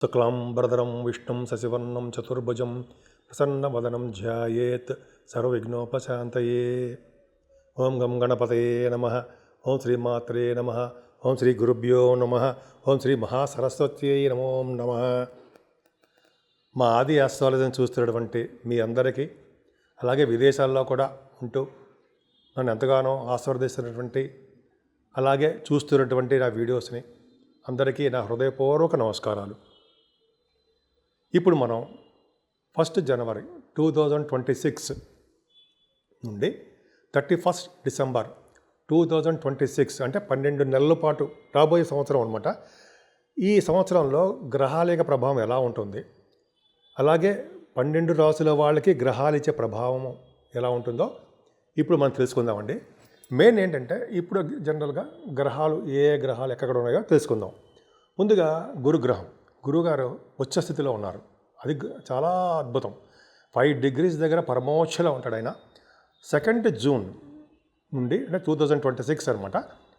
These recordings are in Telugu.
శుక్లాంబరధరం విష్ణుం శశివర్ణం చతుర్భుజం ప్రసన్నవదనం ధ్యాయేత్ సర్వవిఘ్నోపశాంతయే. ఓం గం గణపతయే నమః. ఓం శ్రీమాత్రే నమః. ఓం శ్రీ గురుభ్యో నమః. ఓం శ్రీ మహాసరస్వత్యై నమో నమః. మా ఆది ఆస్ట్రాలజీని చూస్తున్నటువంటి మీ అందరికీ, అలాగే విదేశాల్లో కూడా ఉంటూ నన్ను ఎంతగానో ఆశీర్వదిస్తున్నటువంటి, అలాగే చూస్తున్నటువంటి నా వీడియోస్ని అందరికీ నా హృదయపూర్వక నమస్కారాలు. ఇప్పుడు మనం 1 జనవరి 2026 నుండి 31 డిసెంబర్ 2026 అంటే 12 నెలల పాటు రాబోయే సంవత్సరం అనమాట. ఈ సంవత్సరంలో గ్రహాల యొక్క ప్రభావం ఎలా ఉంటుంది, అలాగే 12 రాసుల వాళ్ళకి గ్రహాలు ఇచ్చే ప్రభావం ఎలా ఉంటుందో ఇప్పుడు మనం తెలుసుకుందామండి. మెయిన్ ఏంటంటే ఇప్పుడు జనరల్గా గ్రహాలు ఏ గ్రహాలు ఎక్కడ ఉన్నాయో తెలుసుకుందాం. ముందుగా గురుగ్రహం, గురువుగారు ఉచ్చ స్థితిలో ఉన్నారు. అది చాలా అద్భుతం. 5 degrees దగ్గర పరమోచ్చలో ఉంటాడు ఆయన. 2nd జూన్ నుండి అంటే 2026 అనమాట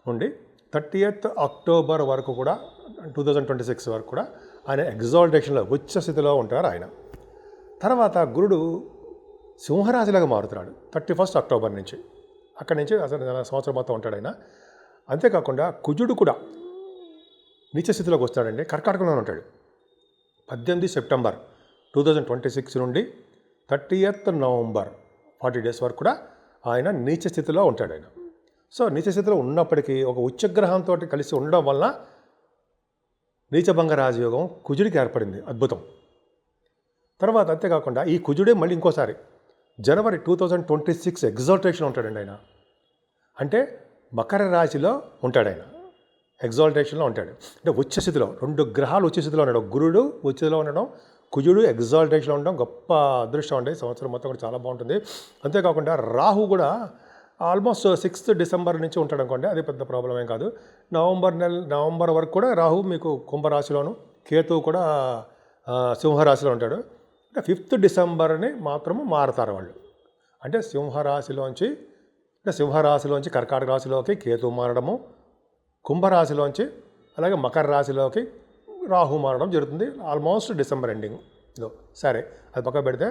నుండి 30th అక్టోబర్ వరకు కూడా 2026 వరకు కూడా ఆయన ఎగ్జాల్టేషన్లో ఉచ్చ స్థితిలో ఉంటారు ఆయన. తర్వాత గురుడు సింహరాశిలాగా మారుతున్నాడు 31st అక్టోబర్ నుంచి. అక్కడి నుంచి అసలు సంవత్సరం మొత్తం ఉంటాడు ఆయన. అంతేకాకుండా కుజుడు కూడా నీచ స్థితిలోకి వస్తాడండి, కర్కాటకంలో ఉంటాడు. 18 సెప్టెంబర్ 2026 నుండి 30th నవంబర్ 40 days వరకు కూడా ఆయన నీచ స్థితిలో ఉంటాడు ఆయన. సో నీచ స్థితిలో ఉన్నప్పటికీ ఒక ఉచ్చగ్రహంతో కలిసి ఉండడం వలన నీచభంగ రాజయోగం కుజుడికి ఏర్పడింది. అద్భుతం. తర్వాత అంతేకాకుండా ఈ కుజుడే మళ్ళీ ఇంకోసారి జనవరి 2026 ఎగ్జాల్టేషన్ ఉంటాడండి ఆయన. అంటే మకర రాశిలో ఉంటాడు ఆయన, ఎగ్జాల్టేషన్లో ఉంటాడు. అంటే ఉచ్చస్థితిలో 2 గ్రహాలు ఉచ్చస్థితిలో ఉండడం, గురుడు ఉచ్చలో ఉండడం, కుజుడు ఎగ్జాల్టేషన్లో ఉండడం గొప్ప అదృష్టం అండి. సంవత్సరం మొత్తం కూడా చాలా బాగుంటుంది. అంతేకాకుండా రాహు కూడా ఆల్మోస్ట్ 6th డిసెంబర్ నుంచి ఉంటాడు అనుకోండి, అది పెద్ద ప్రాబ్లం ఏం కాదు. నవంబర్ వరకు కూడా రాహు మీకు కుంభరాశిలోను, కేతువు కూడా సింహరాశిలో ఉంటాడు. అంటే 5th డిసెంబర్ని మాత్రము మారుతారు వాళ్ళు. అంటే సింహరాశిలోంచి కర్కాటక రాశిలోకి కేతువు మారడము, కుంభరాశిలోంచి అలాగే మకర రాశిలోకి రాహు మారడం జరుగుతుంది ఆల్మోస్ట్ డిసెంబర్ ఎండింగ్లో. సరే, అది పక్క పెడితే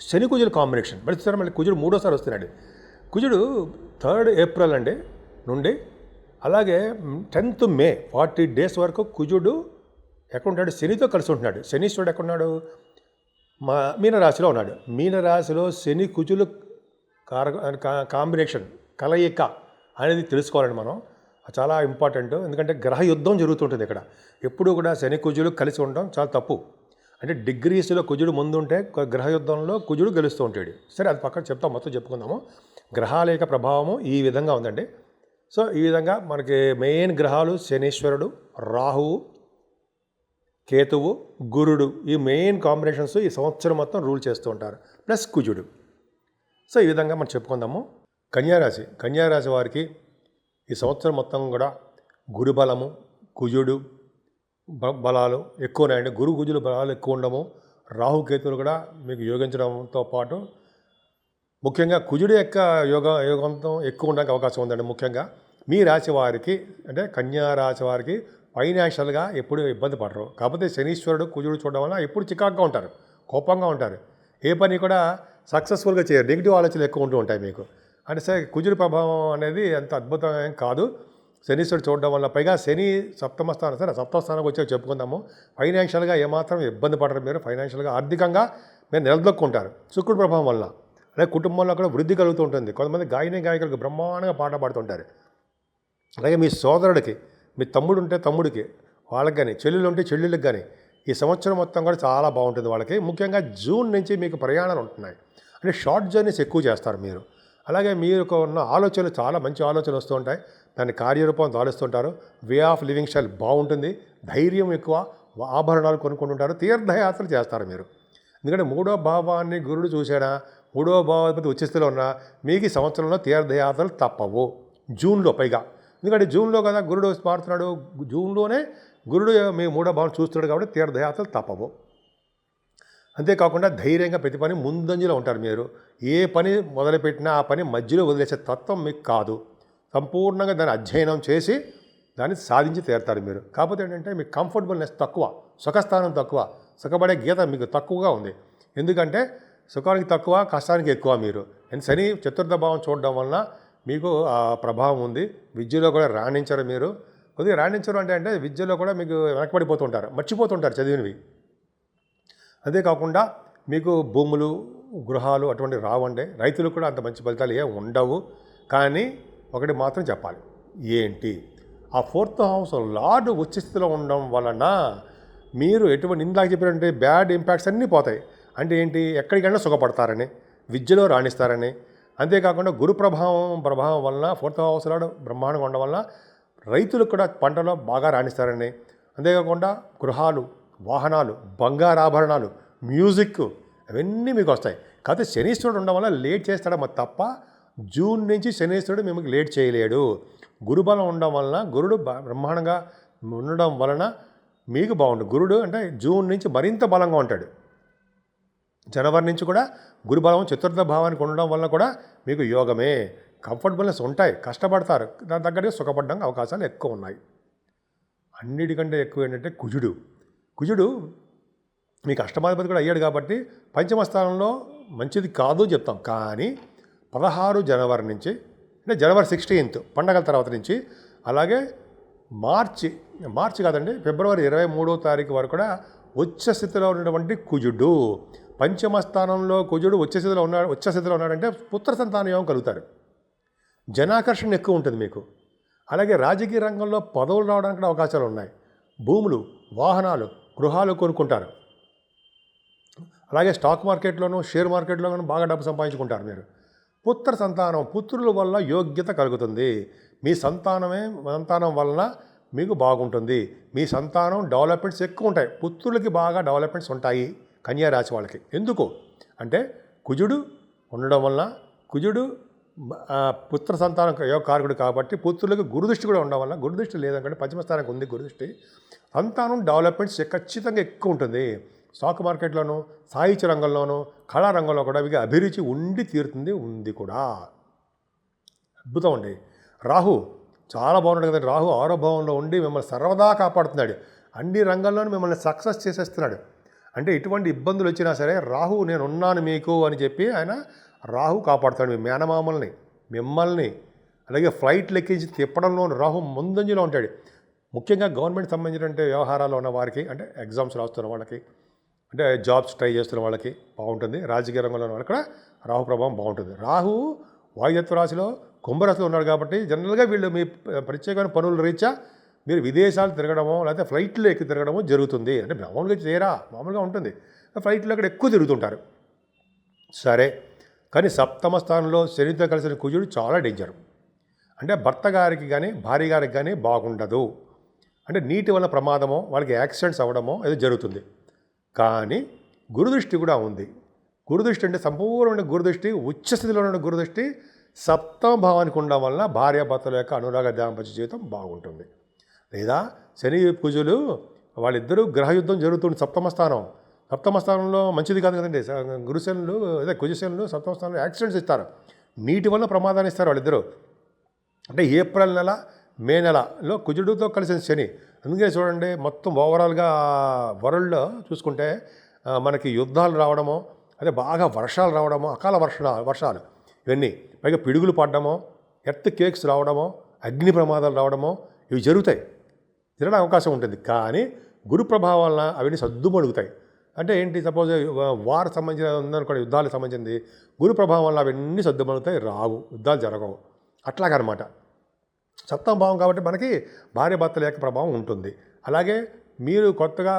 శని కుజుల కాంబినేషన్ మళ్ళీ కుజుడు 3వసారి వస్తున్నాడు. కుజుడు 3rd ఏప్రిల్ అండి నుండి అలాగే 10th మే 40 days వరకు కుజుడు ఎక్కడ ఉంటాడు, శనితో కలిసి ఉంటున్నాడు. శనీశ్వరుడు ఎక్కడున్నాడు, మీనరాశిలో ఉన్నాడు. మీనరాశిలో శని కుజులు కాంబినేషన్ కలయిక అనేది తెలుసుకోవాలండి మనం. చాలా ఇంపార్టెంట్. ఎందుకంటే గ్రహ యుద్ధం జరుగుతుంటుంది ఇక్కడ. ఎప్పుడు కూడా శని కుజులు కలిసి ఉండడం చాలా తప్పు. అంటే డిగ్రీస్లో కుజుడు ముందుంటే గ్రహ యుద్ధంలో కుజుడు గెలుస్తూ ఉంటాడు. సరే, అది పక్కన చెప్తాం, మొత్తం చెప్పుకుందాము. గ్రహాల యొక్క ప్రభావము ఈ విధంగా ఉందండి. సో ఈ విధంగా మనకి మెయిన్ గ్రహాలు శనీశ్వరుడు, రాహువు, కేతువు, గురుడు, ఈ మెయిన్ కాంబినేషన్స్ ఈ సంవత్సరం మొత్తం రూల్ చేస్తూ ఉంటారు, ప్లస్ కుజుడు. సో ఈ విధంగా మనం చెప్పుకుందాము. కన్యారాశి వారికి ఈ సంవత్సరం మొత్తం కూడా గురు బలము, కుజుడు బలాలు ఎక్కువ ఉన్నాయండి. గురు కుజులు బలాలు ఎక్కువ ఉండము, రాహుకేతువులు కూడా మీకు యోగించడంతో పాటు ముఖ్యంగా కుజుడు యొక్క యోగంతో ఎక్కువ ఉండడానికి అవకాశం ఉందండి. ముఖ్యంగా మీ రాశి వారికి అంటే కన్యా రాశి వారికి ఫైనాన్షియల్గా ఎప్పుడు ఇబ్బంది పడరు. కాకపోతే శనీశ్వరుడు కుజుడు చూడడం వల్ల ఎప్పుడు చికాకుగా ఉంటారు, కోపంగా ఉంటారు, ఏ పని కూడా సక్సెస్ఫుల్గా చేయరు, నెగిటివ్ ఆలోచనలు ఎక్కువ ఉంటూ ఉంటాయి మీకు. అంటే సరే, కుజుడి ప్రభావం అనేది అంత అద్భుతం కాదు శనీశ్వరుడు చూడడం వల్ల. పైగా శని సప్తమ స్థానానికి వచ్చి చెప్పుకుందాము. ఫైనాన్షియల్గా ఏమాత్రం ఇబ్బంది పడరు మీరు. ఫైనాన్షియల్గా ఆర్థికంగా మీరు నిలదొక్కుంటారు శుక్రుడి ప్రభావం వల్ల. అలాగే కుటుంబంలో కూడా వృద్ధి కలుగుతూ ఉంటుంది. కొంతమంది గాయకులకు బ్రహ్మాండంగా పాట పాడుతుంటారు. అలాగే మీ సోదరుడికి, మీ తమ్ముడు ఉంటే తమ్ముడికి, వాళ్ళకి కానీ, చెల్లెలు ఉంటే చెల్లెళ్ళకి కానీ ఈ సంవత్సరం మొత్తం కూడా చాలా బాగుంటుంది వాళ్ళకి. ముఖ్యంగా జూన్ నుంచి మీకు ప్రయాణాలు ఉంటున్నాయి. అంటే షార్ట్ జర్నీస్ ఎక్కువ చేస్తారు మీరు. అలాగే మీకు ఉన్న ఆలోచనలు చాలా మంచి ఆలోచనలు వస్తూ ఉంటాయి, దాన్ని కార్యరూపం దాలుస్తుంటారు. వే ఆఫ్ లివింగ్ స్టైల్ బాగుంటుంది, ధైర్యం ఎక్కువ, ఆభరణాలు కొనుక్కుంటుంటారు, తీర్థయాత్రలు చేస్తారు మీరు. ఎందుకంటే 3వ భావాన్ని గురుడు చూసాడా, 3వ భావాధిపతి ఉచ్చస్థితిలో ఉన్నా మీకు ఈ సంవత్సరంలో తీర్థయాత్రలు తప్పవు జూన్లో. పైగా ఎందుకంటే జూన్లో కదా గురుడు మారుతున్నాడు, జూన్లోనే గురుడు మీ 3వ భావం చూస్తున్నాడు కాబట్టి తీర్థయాత్రలు తప్పవు. అంతేకాకుండా ధైర్యంగా ప్రతి పని ముందంజలో ఉంటారు మీరు. ఏ పని మొదలుపెట్టినా ఆ పని మధ్యలో వదిలేసే తత్వం మీకు కాదు. సంపూర్ణంగా దాన్ని అధ్యయనం చేసి దాన్ని సాధించి తీరుతారు మీరు. కాకపోతే ఏంటంటే మీకు కంఫర్టబుల్నెస్ తక్కువ. సుఖస్థానం తక్కువ, సుఖపడే గీత మీకు తక్కువగా ఉంది. ఎందుకంటే సుఖానికి తక్కువ, కష్టానికి ఎక్కువ మీరు. శని చతుర్థ భావం చూడడం వలన మీకు ఆ ప్రభావం ఉంది. విద్యలో కూడా రాణించరు మీరు. కొద్దిగా రాణించరు అంటే విద్యలో కూడా మీకు వెనకబడిపోతుంటారు, మర్చిపోతుంటారు చదివినవి. అంతేకాకుండా మీకు భూములు, గృహాలు అటువంటివి రావండి. రైతులకు కూడా అంత మంచి ఫలితాలు ఏం ఉండవు. కానీ ఒకటి మాత్రం చెప్పాలి, ఏంటి ఆ 4th హౌస్ లార్డ్ ఉచ్చ స్థితిలో ఉండడం వలన మీరు ఎటువంటి ఇందాక చెప్పినట్టు బ్యాడ్ ఇంపాక్ట్స్ అన్నీ పోతాయి. అంటే ఏంటి, ఎక్కడికైనా సుఖపడతారని, విద్యలో రాణిస్తారని. అంతేకాకుండా గురు ప్రభావం వలన 4th హౌస్ లార్డ్ బ్రహ్మాండంగా ఉండడం వలన రైతులకు కూడా పంటలో బాగా రాణిస్తారని. అంతేకాకుండా గృహాలు, వాహనాలు, బంగారాభరణాలు, మ్యూజిక్ అవన్నీ మీకు వస్తాయి. కాకపోతే శనీశ్వరుడు ఉండడం వల్ల లేట్ చేస్తాడు తప్ప జూన్ నుంచి శనీశ్వరుడు మిమ్మల్ని లేట్ చేయలేడు. గురుబలం ఉండడం వలన, గురుడు బ్రహ్మాండంగా ఉండడం వలన మీకు బాగుంటుంది. గురుడు అంటే జూన్ నుంచి మరింత బలంగా ఉంటాడు. జనవరి నుంచి కూడా గురుబలం చతుర్థ భావానికి ఉండడం వలన కూడా మీకు యోగమే, కంఫర్టబుల్నెస్ ఉంటాయి, కష్టపడతారు, దాని తగ్గట్టుగా సుఖపడడానికి అవకాశాలు ఎక్కువ ఉన్నాయి. అన్నిటికంటే ఎక్కువ ఏంటంటే కుజుడు మీకు అష్టమాధిపతి కూడా అయ్యాడు కాబట్టి పంచమ స్థానంలో మంచిది కాదు చెప్తాం. కానీ 16 జనవరి నుంచి, అంటే జనవరి 16th పండగల తర్వాత నుంచి, అలాగే మార్చి కాదండి, ఫిబ్రవరి 23వ తారీఖు వరకు కూడా ఉచ్చ స్థితిలో ఉన్నటువంటి కుజుడు, పంచమ స్థానంలో కుజుడు ఉచ్చ స్థితిలో ఉన్నాడంటే పుత్ర సంతాన యోగం కలుగుతారు. జనాకర్షణ ఎక్కువ ఉంటుంది మీకు. అలాగే రాజకీయ రంగంలో పదవులు రావడానికి కూడా అవకాశాలు ఉన్నాయి. భూములు, వాహనాలు, గృహాలు కొనుక్కుంటారు. అలాగే స్టాక్ మార్కెట్లోనూ, షేర్ మార్కెట్లోనూ బాగా డబ్బు సంపాదించుకుంటారు మీరు. పుత్ర సంతానం, పుత్రుల వల్ల యోగ్యత కలుగుతుంది. మీ సంతానం వలన మీకు బాగుంటుంది. మీ సంతానం డెవలప్మెంట్స్ ఎక్కువ ఉంటాయి. పుత్రులకి బాగా డెవలప్మెంట్స్ ఉంటాయి కన్యా రాశి వాళ్ళకి. ఎందుకు అంటే కుజుడు ఉండడం వలన, కుజుడు పుత్ర సంతానం కారకుడు కాబట్టి పుత్రులకు గురుదృష్టి కూడా ఉండడం వల్ల, గురుదృష్టి లేదనుకంటే పంచమ స్థానానికి ఉంది గురుదృష్టి, సంతానం డెవలప్మెంట్స్ ఖచ్చితంగా ఎక్కువ ఉంటుంది. స్టాక్ మార్కెట్లోనూ, సాహిత్య రంగంలోనూ, కళారంగంలో కూడా మీకు అభిరుచి ఉండి తీరుతుంది, ఉంది కూడా. అద్భుతం అండి. రాహు చాలా బాగున్నాడు కదండి. రాహు 6వ భావంలో ఉండి మిమ్మల్ని సర్వదా కాపాడుతున్నాడు. అన్ని రంగాల్లోనూ మిమ్మల్ని సక్సెస్ చేసేస్తున్నాడు. అంటే ఎటువంటి ఇబ్బందులు వచ్చినా సరే రాహు నేను ఉన్నాను మీకు అని చెప్పి ఆయన రాహు కాపాడుతాడు. మీ మేనమామల్ని, మిమ్మల్ని, అలాగే ఫ్లైట్లు ఎక్కించి తిప్పడంలో రాహు ముందంజలో ఉంటాడు. ముఖ్యంగా గవర్నమెంట్ సంబంధించిన వ్యవహారాలు ఉన్న వారికి, అంటే ఎగ్జామ్స్ రాస్తున్న వాళ్ళకి, అంటే జాబ్స్ ట్రై చేస్తున్న వాళ్ళకి బాగుంటుంది. రాజకీయ రంగంలో ఉన్న వాళ్ళకి కూడా రాహు ప్రభావం బాగుంటుంది. రాహు వాయుతత్వ రాశిలో, కుంభరాశిలో ఉన్నాడు కాబట్టి జనరల్గా వీళ్ళు మీ ప్రత్యేకమైన పనుల రీత్యా మీరు విదేశాలు తిరగడమో లేకపోతే ఫ్లైట్లో ఎక్కి తిరగడమో జరుగుతుంది. అంటే మామూలుగా ఉంటుంది. ఫ్లైట్లో అక్కడ ఎక్కువ తిరుగుతుంటారు. సరే, కానీ సప్తమ స్థానంలో శనితో కలిసిన కుజుడు చాలా డేంజర్. అంటే భర్త గారికి కానీ భార్య గారికి కానీ బాగుండదు. అంటే నీటి వల్ల ప్రమాదమో, వాళ్ళకి యాక్సిడెంట్స్ అవ్వడమో ఏదో జరుగుతుంది. కానీ గురుదృష్టి కూడా ఉంది. గురుదృష్టి అంటే సంపూర్ణమైన గురుదృష్టి, ఉచ్చస్థితిలో ఉన్న గురుదృష్టి సప్తమ భావానికి ఉండడం వల్ల భార్యాభర్తల యొక్క అనురాగ దాంపత్య జీవితం బాగుంటుంది. లేదా శని కుజులు వాళ్ళిద్దరూ గ్రహయుద్ధం జరుగుతుంది. సప్తమ స్థానంలో మంచిది కాదు కదండి. గురుశనులు అదే కుజశనులు సప్తమ స్థానంలో యాక్సిడెంట్స్ ఇస్తారు, నీటి వల్ల ప్రమాదాన్ని ఇస్తారు వాళ్ళిద్దరూ. అంటే ఏప్రిల్ నెల, మే నెలలో కుజుడితో కలిసిన శని. అందుకే చూడండి, మొత్తం ఓవరాల్గా వరల్డ్లో చూసుకుంటే మనకి యుద్ధాలు రావడమో, అదే బాగా వర్షాలు రావడమో, అకాల వర్షాలు ఇవన్నీ, పైగా పిడుగులు పడ్డమో, ఎర్త్ కేక్స్ రావడమో, అగ్ని ప్రమాదాలు రావడమో ఇవి జరగడానికి అవకాశం ఉంటుంది. కానీ గురు ప్రభావం వలన అవన్నీ సద్దుమడుగుతాయి. అంటే ఏంటి, సపోజ్ వార్ సంబంధించిన ఉందనుకోండి, యుద్ధాలకు సంబంధించింది, గురు ప్రభావం వల్ల అవన్నీ సద్దుమడుగుతాయి, రావు, యుద్ధాలు జరగవు. అట్లాగనమాట. సప్తమ భావం కాబట్టి మనకి భార్యాభర్తల యొక్క ప్రభావం ఉంటుంది. అలాగే మీరు కొత్తగా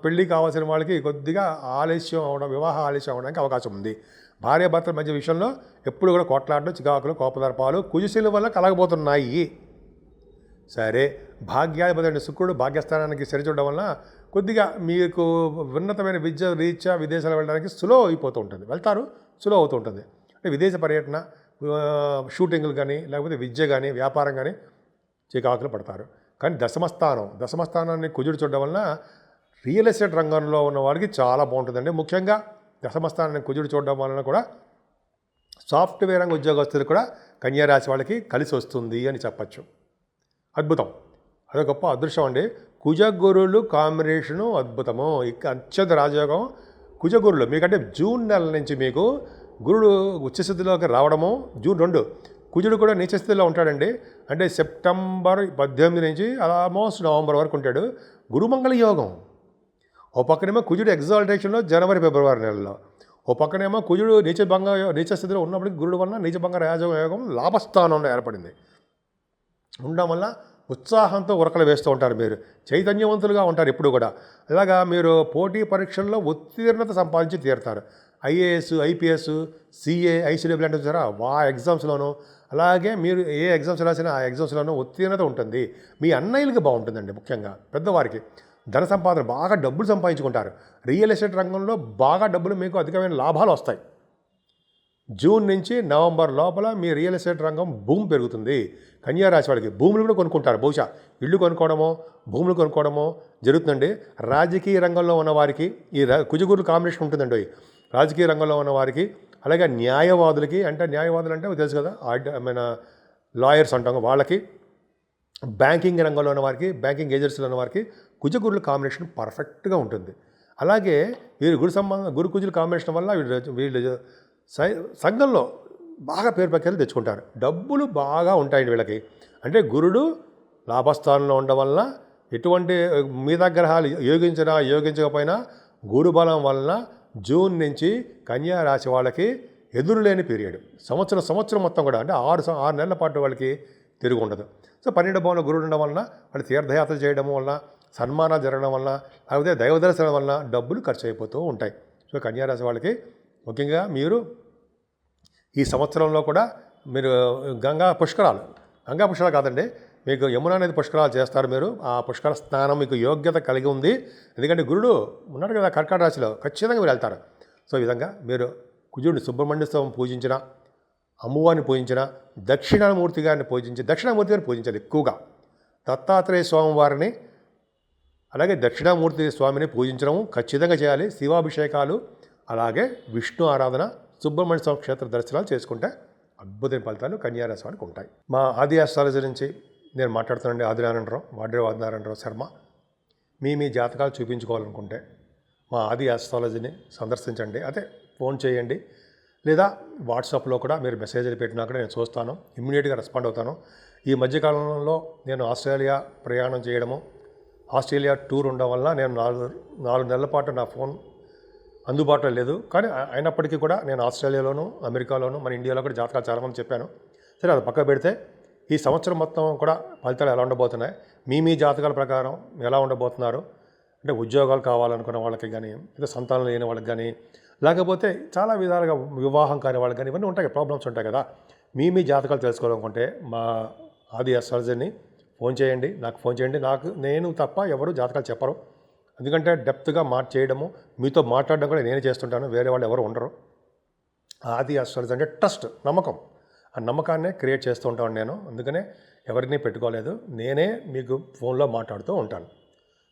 పెళ్ళి కావాల్సిన వాళ్ళకి కొద్దిగా ఆలస్యం అవడం, వివాహ ఆలస్యం అవడానికి అవకాశం ఉంది. భార్యాభర్తల మధ్య విషయంలో ఎప్పుడు కూడా కొట్లాడడం, చికాకులు, కోపదర్పాలు కుజశనుల వల్ల కలగబోతున్నాయి. సరే, భాగ్యాధిపతి శుక్రుడు భాగ్యస్థానానికి సరిచూడడం వల్ల కొద్దిగా మీకు ఉన్నతమైన విద్య రీత్యా విదేశాలు వెళ్ళడానికి స్లో అయిపోతూ ఉంటుంది. స్లో అవుతూ ఉంటుంది. అంటే విదేశ పర్యటన, షూటింగ్లు కానీ, లేకపోతే విద్య కానీ, వ్యాపారం కానీ చికాకులు పడతారు. కానీ దశమస్థానాన్ని కుజుడు చూడడం వలన రియల్ ఎస్టేట్ రంగంలో ఉన్న వారికి చాలా బాగుంటుందండి. ముఖ్యంగా దశమస్థానాన్ని కుజుడు చూడడం వలన కూడా సాఫ్ట్వేర్ రంగ ఉద్యోగస్తులు కూడా కన్యారాశి వాళ్ళకి కలిసి వస్తుంది అని చెప్పచ్చు. అద్భుతం, అదే గొప్ప అదృష్టం అండి. కుజగురులు కాంబినేషను అద్భుతము. ఇక అత్యంత రాజయోగం కుజగురులు. మీకంటే జూన్ నెల నుంచి మీకు గురుడు ఉచ్చస్థితిలోకి రావడము, జూన్ 2 కుజుడు కూడా నీచస్థితిలో ఉంటాడండి. అంటే సెప్టెంబర్ 18 నుంచి ఆల్మోస్ట్ నవంబర్ వరకు ఉంటాడు. గురుమంగళ యోగం. ఓ పక్కనేమో కుజుడు ఎగ్జాల్టేషన్లో జనవరి ఫిబ్రవరి నెలలో, ఓ పక్కనేమో కుజుడు నీచస్థితిలో ఉన్నప్పటికీ గురుడు వల్ల నీచభంగ రాజయోగం లాభస్థానంలో ఏర్పడింది. ఉండడం వల్ల ఉత్సాహంతో ఉరకలు వేస్తూ ఉంటారు. మీరు చైతన్యవంతులుగా ఉంటారు ఎప్పుడు కూడా. అలాగా మీరు పోటీ పరీక్షల్లో ఉత్తీర్ణత సంపాదించి తీరుతారు. ఐఏఎస్, ఐపీఎస్, సిఏ, ఐసీడబ్ల్యూ అంటే చూసారా, ఎగ్జామ్స్లోనూ, అలాగే మీరు ఏ ఎగ్జామ్స్ రాసినా ఆ ఎగ్జామ్స్లోనూ ఉత్తీర్ణత ఉంటుంది. మీ అన్నయ్యలకి బాగుంటుందండి. ముఖ్యంగా పెద్దవారికి ధన సంపాదన, బాగా డబ్బులు సంపాదించుకుంటారు. రియల్ ఎస్టేట్ రంగంలో బాగా డబ్బులు, మీకు అధికమైన లాభాలు వస్తాయి. జూన్ నుంచి నవంబర్ లోపల మీ రియల్ ఎస్టేట్ రంగం భూమి పెరుగుతుంది. కన్యా రాశి వాళ్ళకి భూములు కూడా కొనుక్కుంటారు. బహుశా ఇళ్ళు కొనుక్కోవడమో భూములు కొనుక్కోవడమో జరుగుతుందండి. రాజకీయ రంగంలో ఉన్న వారికి ఈ కుజగురుల కాంబినేషన్ ఉంటుందండి. రాజకీయ రంగంలో ఉన్న వారికి, అలాగే న్యాయవాదులకి, అంటే న్యాయవాదులు అంటే తెలుసు కదా, లాయర్స్ అంటాం వాళ్ళకి, బ్యాంకింగ్ రంగంలో ఉన్న వారికి, బ్యాంకింగ్ ఏజెన్సీలో ఉన్న వారికి కుజగురుల కాంబినేషన్ పర్ఫెక్ట్గా ఉంటుంది. అలాగే వీరు గురు కుజుల కాంబినేషన్ వల్ల వీళ్ళు సంఘంలో బాగా పేరు ప్రఖ్యాతులు తెచ్చుకుంటారు. డబ్బులు బాగా ఉంటాయండి వీళ్ళకి. అంటే గురుడు లాభస్థానంలో ఉండడం వల్ల ఎటువంటి మిగతా గ్రహాలు యోగించకపోయినా గురుబలం వలన జూన్ నుంచి కన్యా రాశి వాళ్ళకి ఎదురులేని పీరియడ్. సంవత్సరం మొత్తం కూడా, అంటే 6 నెలల పాటు వాళ్ళకి తిరుగు ఉండదు. సో 12వ భావంలో గురుడు ఉండడం వలన వాళ్ళు తీర్థయాత్ర చేయడం వలన, సన్మానాలు జరగడం వలన, లేకపోతే దైవ దర్శనం వలన డబ్బులు ఖర్చు అయిపోతూ ఉంటాయి. సో కన్యా రాశి వాళ్ళకి ముఖ్యంగా మీరు ఈ సంవత్సరంలో కూడా మీరు గంగా పుష్కరాలు కాదండి, మీకు యమునా నది పుష్కరాలు చేస్తారు. మీరు ఆ పుష్కర స్నానం మీకు యోగ్యత కలిగి ఉంది. ఎందుకంటే గురుడు ఉన్నాడు కదా కర్కాటక రాశిలో, ఖచ్చితంగా మీరు వెళ్తారు. సో ఈ విధంగా మీరు కుజుడిని సుబ్రహ్మణ్య స్వామి పూజించిన, అమ్మవారిని పూజించిన, దక్షిణామూర్తి గారిని పూజించాలి ఎక్కువగా. దత్తాత్రేయ స్వామి వారిని, అలాగే దక్షిణామూర్తి స్వామిని పూజించడం ఖచ్చితంగా చేయాలి. శివాభిషేకాలు, అలాగే విష్ణు ఆరాధన, సుబ్రహ్మణ్య స్వామి క్షేత్ర దర్శనాలు చేసుకుంటే అద్భుతమైన ఫలితాలు కన్యా రాశి వారికి ఉంటాయి. మా ఆది ఆస్ట్రాలజీ నుంచి నేను మాట్లాడుతానండి. ఆదినారాయణరావు శర్మ. మీ జాతకాలు చూపించుకోవాలనుకుంటే మా ఆది ఆస్ట్రాలజీని సందర్శించండి. అదే ఫోన్ చేయండి, లేదా వాట్సాప్లో కూడా మీరు మెసేజ్లు పెట్టినా కూడా నేను చూస్తాను, ఇమ్మీడియట్గా రెస్పాండ్ అవుతాను. ఈ మధ్యకాలంలో నేను ఆస్ట్రేలియా ప్రయాణం చేయడము, ఆస్ట్రేలియా టూర్ ఉండడం వల్ల నేను 4 నెలల పాటు నా ఫోన్ అందుబాటులో లేదు. కానీ అయినప్పటికీ కూడా నేను ఆస్ట్రేలియాలోను, అమెరికాలోను, మన ఇండియాలో కూడా జాతకాలు చాలామంది చెప్పాను. సరే, అది పక్క పెడితే ఈ సంవత్సరం మొత్తం కూడా ఫలితాలు ఎలా ఉండబోతున్నాయి, మీ జాతకాల ప్రకారం ఎలా ఉండబోతున్నారు, అంటే ఉద్యోగాలు కావాలనుకున్న వాళ్ళకి కానీ, లేదా సంతానం లేని వాళ్ళకి కానీ, లేకపోతే చాలా విధాలుగా వివాహం కాని వాళ్ళకి కానీ, ఇవన్నీ ఉంటాయి, ప్రాబ్లమ్స్ ఉంటాయి కదా. మీ జాతకాలు తెలుసుకోవాలనుకుంటే మా ఆది ఆస్ట్రాలజీని నాకు ఫోన్ చేయండి. నేను తప్ప ఎవరు జాతకాలు చెప్పరు. ఎందుకంటే డెప్త్గా చేయడము, మీతో మాట్లాడడం కూడా నేనే చేస్తుంటాను, వేరే వాళ్ళు ఎవరు ఉండరు. ఆది ఆస్ట్రాలజీ అంటే ట్రస్ట్, నమ్మకం. ఆ నమ్మకాన్నే క్రియేట్ చేస్తూ ఉంటాను నేను. అందుకనే ఎవరిని పెట్టుకోలేదు, నేనే మీకు ఫోన్లో మాట్లాడుతూ ఉంటాను.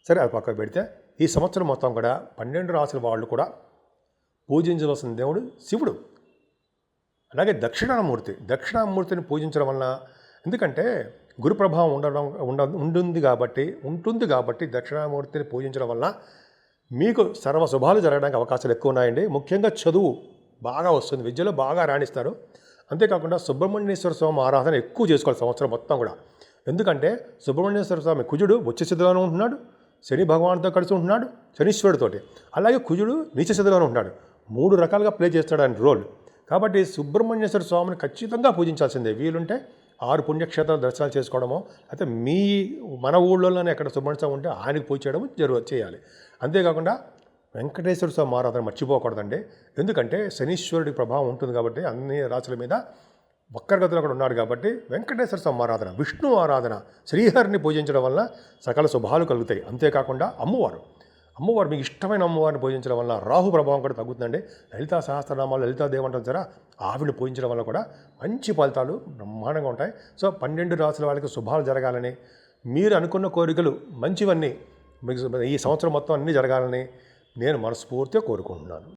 సరే, అది పక్కకు పెడితే ఈ సంవత్సరం మొత్తం కూడా 12 రాసుల వాళ్ళు కూడా పూజించవలసిన దేవుడు శివుడు, అలాగే దక్షిణామూర్తిని పూజించడం వలన, ఎందుకంటే గురు ప్రభావం ఉంటుంది కాబట్టి దక్షిణామూర్తిని పూజించడం వల్ల మీకు సర్వ శుభాలు జరగడానికి అవకాశాలు ఎక్కువ ఉన్నాయండి. ముఖ్యంగా చదువు బాగా వస్తుంది, విద్యలో బాగా రాణిస్తారు. అంతేకాకుండా సుబ్రహ్మణ్యేశ్వర స్వామి ఆరాధన ఎక్కువ చేసుకోవాలి సంవత్సరం మొత్తం కూడా. ఎందుకంటే సుబ్రహ్మణ్యేశ్వర స్వామి కుజుడు ఉచ్చస్థితిలోనే ఉంటున్నాడు, శని భగవాన్తో కలిసి ఉంటున్నాడు, శనీశ్వరుడితోటి, అలాగే కుజుడు నీచస్థితిలోనే ఉంటున్నాడు. 3 రకాలుగా ప్లే చేస్తాడు ఆయన రోల్. కాబట్టి సుబ్రహ్మణ్యేశ్వర స్వామిని ఖచ్చితంగా పూజించాల్సిందే. వీలుంటే 6 పుణ్యక్షేత్రాలు దర్శనాలు చేసుకోవడమో, అయితే మన ఊళ్ళోనే ఎక్కడ సుబ్రహ్మణ్య స్వామి ఉంటే ఆయనకు పూజ చేయడం చేయాలి. అంతేకాకుండా వెంకటేశ్వర స్వామి ఆరాధన మర్చిపోకూడదండి. ఎందుకంటే శనీశ్వరుడి ప్రభావం ఉంటుంది కాబట్టి అన్ని రాశుల మీద వక్రగతిలో కూడా ఉన్నాడు కాబట్టి వెంకటేశ్వర స్వామి ఆరాధన, విష్ణు ఆరాధన, శ్రీహరిని పూజించడం వల్ల సకల శుభాలు కలుగుతాయి. అంతేకాకుండా అమ్మవారు మీకు ఇష్టమైన అమ్మవారిని పూజించడం వల్ల రాహు ప్రభావం కూడా తగ్గుతుందండి. లలితా సహస్రనామాలు, లలితాదేవి అంటాం సరే, ఆవిడని పూజించడం వల్ల కూడా మంచి ఫలితాలు బ్రహ్మాండంగా ఉంటాయి. సో 12 రాసుల వాళ్ళకి శుభాలు జరగాలని, మీరు అనుకున్న కోరికలు మంచివన్నీ మీకు ఈ సంవత్సరం మొత్తం అన్నీ జరగాలని నేను మనస్ఫూర్తిగా కోరుకుంటున్నాను.